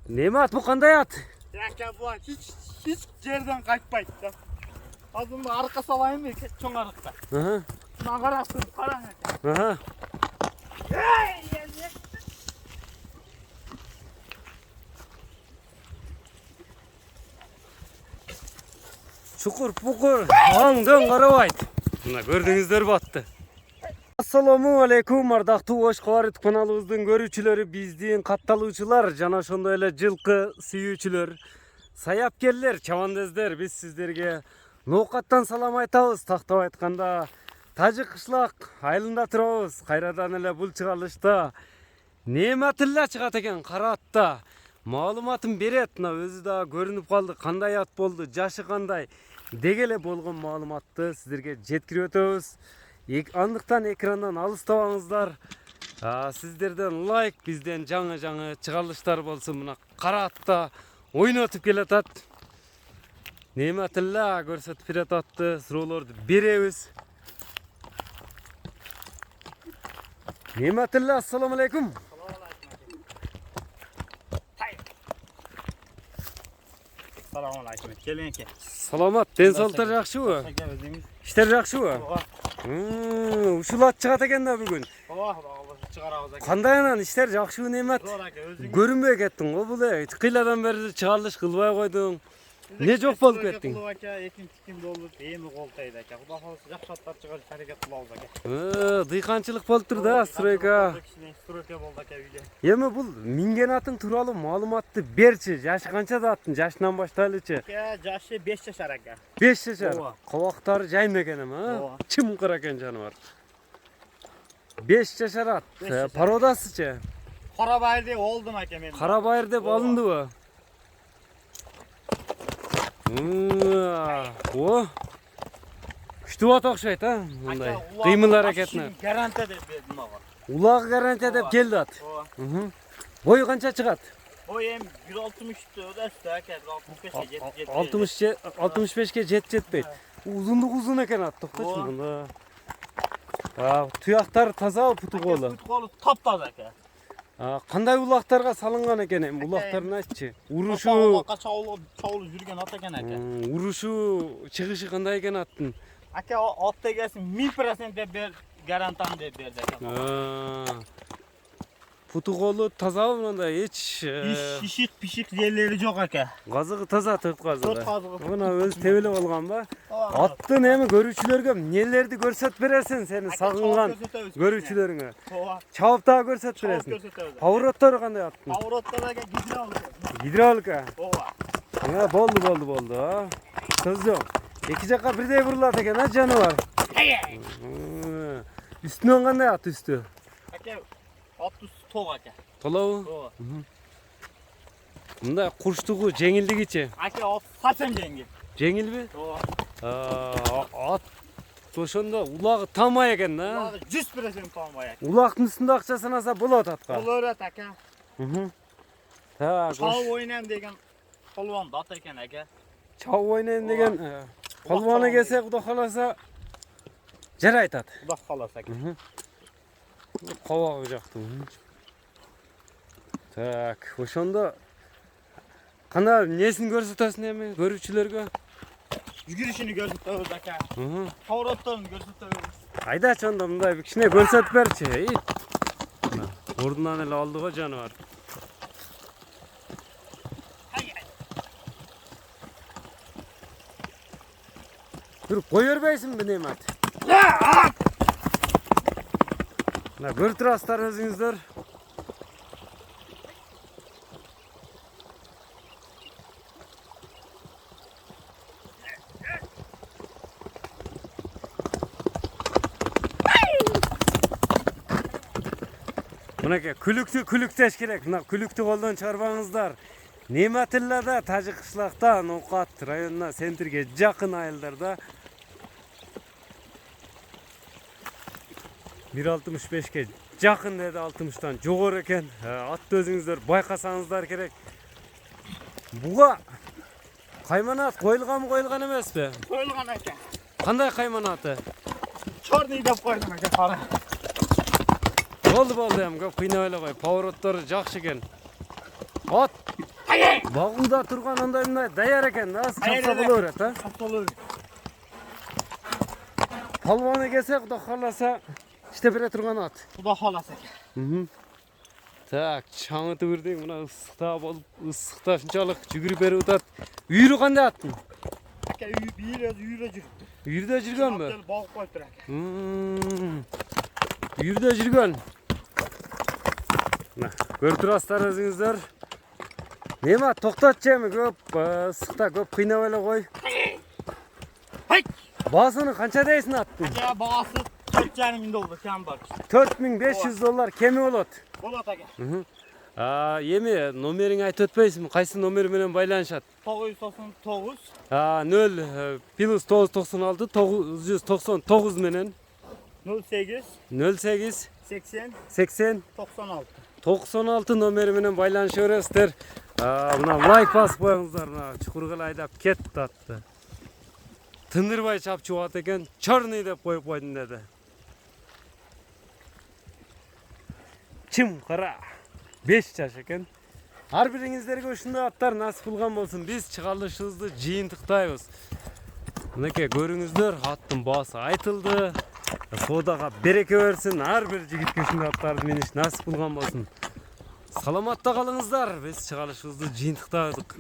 Nemat bu qanday at? Ya bu hiç yerden kaçmaydı. Az bunu arka salayım mı? Çoğun arıkta. Aha. Şuna karasın, karan. Aha. Çukur pukur. Ağından qarabay. Mına gördüğünüzler battı. Assalamu alaikum ardaqtуу Oş Qabarit kanalыбыздын көрүүчүлөрү, биздин катталуучулар жана ошондой эле жылкы сүйүүчүлөр, саяпкерлер, чабандездер, биз сиздерге ноокаттан салам айтабыз. Тактап айтканда Тажик кышлак айылында турабыз. Кайрадан эле бул чыгарылышта Нематилла чыгат экен, кара атта. Маалыматын берет. Мына өзү да көрүнүп калды, кандай ат болду, жашы кандай деги эле болгон маалыматты сиздерге жеткирип өтөбүз. Андыктан экрандан алыстабаңыздар. Сиздерден лайк, бизден жаңы чыгарылыштар болсун. Мына кара атта ойнотуп келатат. Нематилла көрсөтүп берет атты, суроолорду беребиз. Нематилла, ассаламу алейкум. Assalamu alaikum. Келин ке. Саламат, ден соолуктар жакшыбы? Иштер жакшыбы? Ушул ат чыгат экен да бүгүн. Чыгарабыз экен. Кандай анан иштер жакшыбы Немат? Көрүнбөй кеттиң го бул э. Кыйладан бери чыгарылыш кылбай койдуң. Не жок болуп кеттиң? Экинчи болуп, эми колтойт экен. Кудай кааласа жакшы аттар чыгарып аракет кылабыз экен. Дыйканчылык болуп тур да, стройка. Стройка болду экен үйдө. Эми бул минген атын тууралуу маалыматты берчи. Жашы канча да аттын? Жашынан баштайлычы. Жашы 5 жашар экен. 5 жашар. Кабактары жайма экен эми, чымкыр экен жаныбар. 5 жашар ат. Пародасычы? Карабайыр деп олдум экен мен. Карабайыр деп алындыбы? О, күчтүү ат окшойт, мындай кыймыл аракетине. Гарантия деп бердим ага. Улагы гарантия деп келди ат. Бою канча чыгат? Бой эми 1.63 өстү экен, 65 65ке жетпейт. Узундугу узун экен ат, токточу мында. Туяктар таза, путу колу. Путу колу таптаза экен. Кандай улактарга салынган экен эми? Улактарын айтчы. Урушу, чоулу жүргөн ат экен экен. Урушу, чыгышы кандай экен аттын? Ака ат дегесин 1000% деп бер, гарантан деп берди экен. Путу колу тазабы мындай, эч пишик жерлери жок экен. Газыгы таза, төрт газыгы. Төрт газыгы. Мына өзү тебелеп алганбы? Аттын эми көрүүчүлөргө эмнелерди көрсөтүп бересиң, сени сагынган көрүүчүлөрүңө? Чабып да көрсөтүп бересиң. Повороттору кандай аттын? Повороттору гидравлика. Гидравлика. Ооба. Болду. Сөз жок. Эки жакка бирдей бурулат экен, жаныбар. Үстүнөн кандай ат үстү? Ака ат үстү тоо ака. Толобу? Ооба. Мындай курчтугу, жеңилдигичи? Ака ат сачан жеңил. Жеңилби? Ооба. Ат ошондо улагы талмай экен да? Улагы 100% талмай экен. Улактын үстүндө акча санаса болот атка. Болот ака. Так. Чабып ойнайм деген полвон ат экен ака. Чабып ойнайм деген полвону келсе, Кудай кааласа жарайт ат. Кудай кааласа экен. Кабагы жактым. Так, ошондо кандай несин көрсөтөсүң эми көрүүчүлөргө? Жүгүрүшүнү көрсөтөбүз ака. Поворотторун көрсөтөбүз. Айдачы анда мындай кичине көрсөтүп берчи. Ордунан эле алды го жаныбар. Бир кой бербейсиңби Немат? Мына көрүп турасыздар өзүңүздөр. Мынакей күлүктеш керек. Мына күлүктү колдон чыгарбаңыздар. Нематиллада, Тажик кышлакта, Ноокат районуна, центрге жакын айылдарда 1.65ке жакын деди, 60тан жогору экен. Атты өзүңүздөр байкасаңыздар керек. Буга кайманат коюлган эмеспи? Коюлган экен. Кандай кайманаты? Чорный деп койдум экен, кара. Болду эми, көп кыйнабай эле кой. Повороттору жакшы экен. Ат Багууда турган андай мындай даяр экен да, чапса боло берет, а? Kapsalı. Палваны келсе, Кудай кааласа, иштеп бере турган ат. Kuda halası. Так, чаңыты көрдүң, мына ысыкта болуп, ысыкта ушунчалыk жүгүрүп берип атат. Үйүрү кандай аттын? Aka üyüre jür. Үйүрдө жүргөнбү? Balık koyup durak. Үйүрдө жүргөн. Мына, көрүп турасыздар өзүңүздөр. Нема, токтотчу эми көп ысыкта көп кыйнап эле кой. Hay! Баасыны канча дейсиң аттын? Aka bağısı 4,5 bin doldu. Kem var. $4500 кеми болот. Bolat aka. Эми номериңи айтып өтпөйсүңбү? Кайсы номер менен байланышат? 999 0 плюс 996 999 менен 08 08 80 80 96. 96 номери менен байланыша бересиздер. Мына лайк басып коюңуздар, мына чукурга айдап кетти атты. Тындырбай чапчып ат экен, черный деп коюп койдум деди. Чым кара 5 жаш экен. Ар бириңиздерге ушундай аттар насип кылган болсун. Биз чыгарылышыбызды жыйынтыктайбыз. Мынакей көрүңүздөр, аттын баасы айтылды. Соодага береке берсин. Ар бир жигитке ушундай аттарды миниш насип кылган болсун. Саламатта калыңыздар. Биз чыгарылышыбызды жыйынтыктадык.